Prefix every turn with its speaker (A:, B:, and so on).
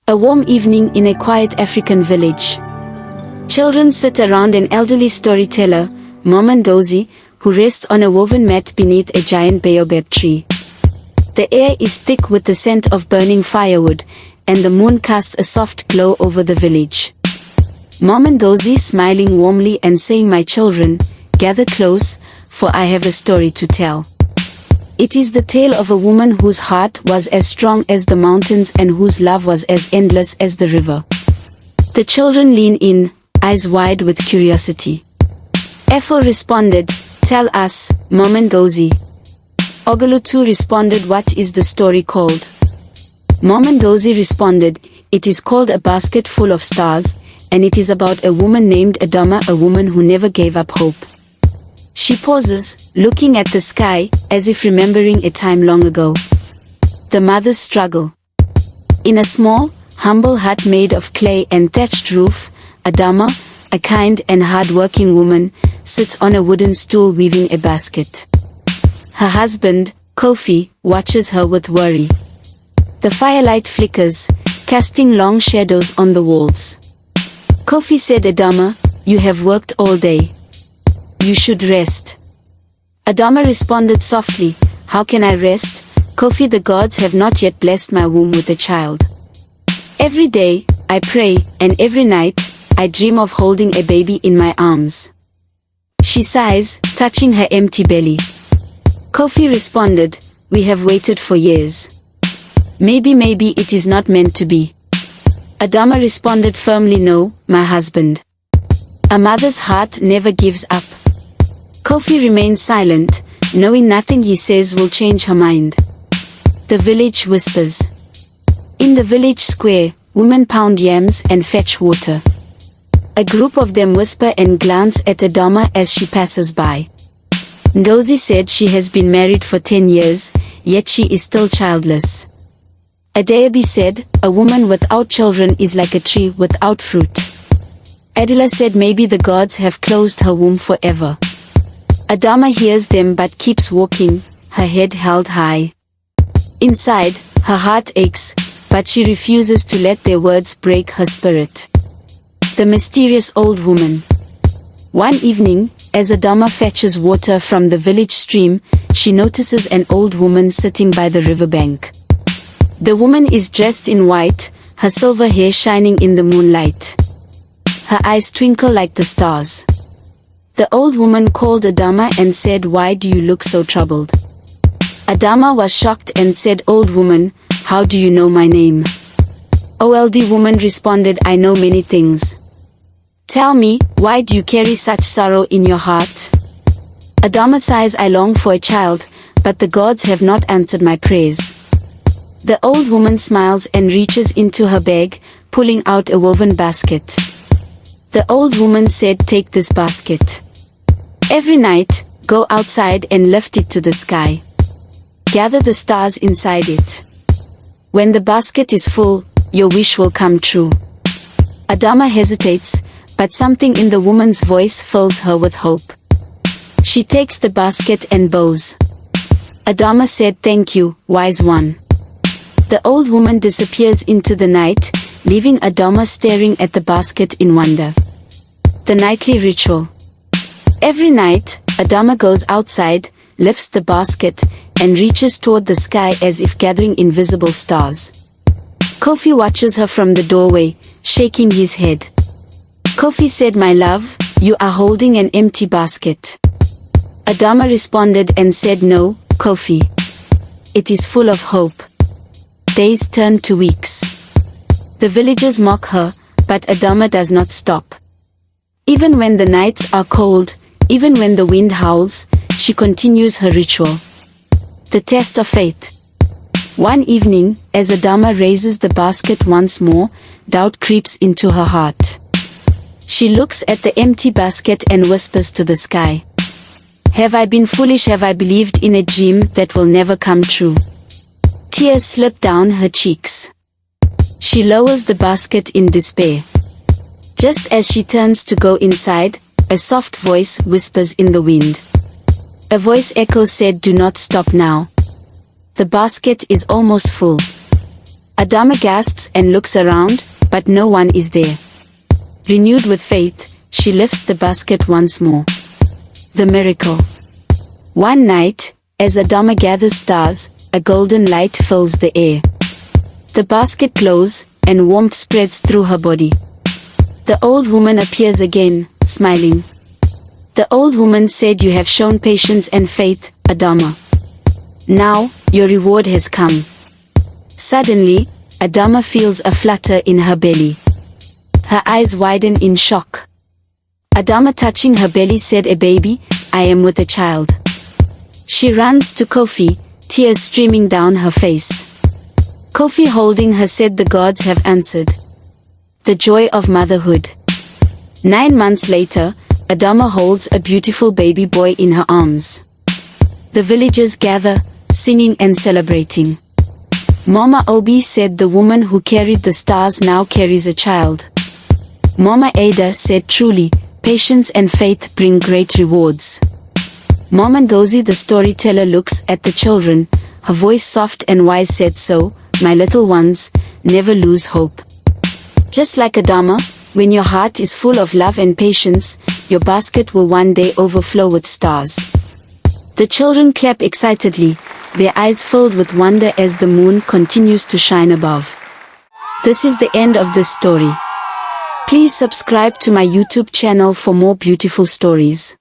A: A warm evening in a quiet African village. Children sit around an elderly storyteller, Mom and Dozy, who rests on a woven mat beneath a giant baobab tree. The air is thick with the scent of burning firewood, and the moon casts a soft glow over the village. Mom and Dozy smiling warmly and saying, "My children, gather close, for I have a story to tell." It is the tale of a woman whose heart was as strong as the mountains and whose love was as endless as the river. The children lean in, eyes wide with curiosity. Ethel responded, "Tell us, Mom and Dozy." Ogulutu responded, "What is the story called?" Mom and Dozy responded, "It is called A Basket Full of Stars, and it is about a woman named Adama, a woman who never gave up hope." She pauses, looking at the sky, as if remembering a time long ago. The mothers struggle. In a small, humble hut made of clay and thatched roof, Adama, a kind and hard-working woman, sits on a wooden stool weaving a basket. Her husband, Kofi, watches her with worry. The firelight flickers, casting long shadows on the walls. Kofi said, "Adama, you have worked all day. You should rest." Adama responded softly, "How can I rest, Kofi? The gods have not yet blessed my womb with a child. Every day, I pray, and every night, I dream of holding a baby in my arms." She sighs, touching her empty belly. Kofi responded, "We have waited for years. Maybe it is not meant to be." Adama responded firmly, "No, my husband. A mother's heart never gives up." Kofi remains silent, knowing nothing he says will change her mind. The village whispers. In the village square, women pound yams and fetch water. A group of them whisper and glance at Adama as she passes by. Ndozi said she has been married for 10 years, yet she is still childless. Adeabi said, "A woman without children is like a tree without fruit." Adila said, "Maybe the gods have closed her womb forever." Adama hears them but keeps walking, her head held high. Inside, her heart aches, but she refuses to let their words break her spirit. The mysterious old woman. One evening, as Adama fetches water from the village stream, she notices an old woman sitting by the riverbank. The woman is dressed in white, her silver hair shining in the moonlight. Her eyes twinkle like the stars. The old woman called Adama and said, "Why do you look so troubled?" Adama was shocked and said, "Old woman, how do you know my name?" Old woman responded, "I know many things. Tell me, why do you carry such sorrow in your heart?" Adama sighs, "I long for a child, but the gods have not answered my prayers." The old woman smiles and reaches into her bag, pulling out a woven basket. The old woman said, "Take this basket. Every night, go outside and lift it to the sky. Gather the stars inside it. When the basket is full, your wish will come true." Adama hesitates, but something in the woman's voice fills her with hope. She takes the basket and bows. Adama said, "Thank you, wise one." The old woman disappears into the night, leaving Adama staring at the basket in wonder. The nightly ritual. Every night, Adama goes outside, lifts the basket, and reaches toward the sky as if gathering invisible stars. Kofi watches her from the doorway, shaking his head. Kofi said, "My love, you are holding an empty basket." Adama responded and said, "No, Kofi. It is full of hope." Days turn to weeks. The villagers mock her, but Adama does not stop. Even when the nights are cold, even when the wind howls, she continues her ritual. The test of faith. One evening, as Adama raises the basket once more, doubt creeps into her heart. She looks at the empty basket and whispers to the sky, "Have I been foolish? Have I believed in a dream that will never come true?" Tears slip down her cheeks. She lowers the basket in despair. Just as she turns to go inside, a soft voice whispers in the wind. A voice echoes said, "Do not stop now. The basket is almost full." Adama gasps and looks around, but no one is there. Renewed with faith, she lifts the basket once more. The miracle. One night, as Adama gathers stars, a golden light fills the air. The basket glows, and warmth spreads through her body. The old woman appears again, smiling. The old woman said, "You have shown patience and faith, Adama. Now, your reward has come." Suddenly, Adama feels a flutter in her belly. Her eyes widen in shock. Adama, touching her belly, said, "A baby, I am with a child." She runs to Kofi, tears streaming down her face. Kofi, holding her, said, "The gods have answered." The joy of motherhood. 9 months later, Adama holds a beautiful baby boy in her arms. The villagers gather, singing and celebrating. Mama Obi said, "The woman who carried the stars now carries a child." Mama Ada said, "Truly, patience and faith bring great rewards." Mama Ngozi, the storyteller, looks at the children, her voice soft and wise, said, "So, my little ones, never lose hope. Just like Adama, when your heart is full of love and patience, your basket will one day overflow with stars." The children clap excitedly, their eyes filled with wonder as the moon continues to shine above. This is the end of this story. Please subscribe to my YouTube channel for more beautiful stories.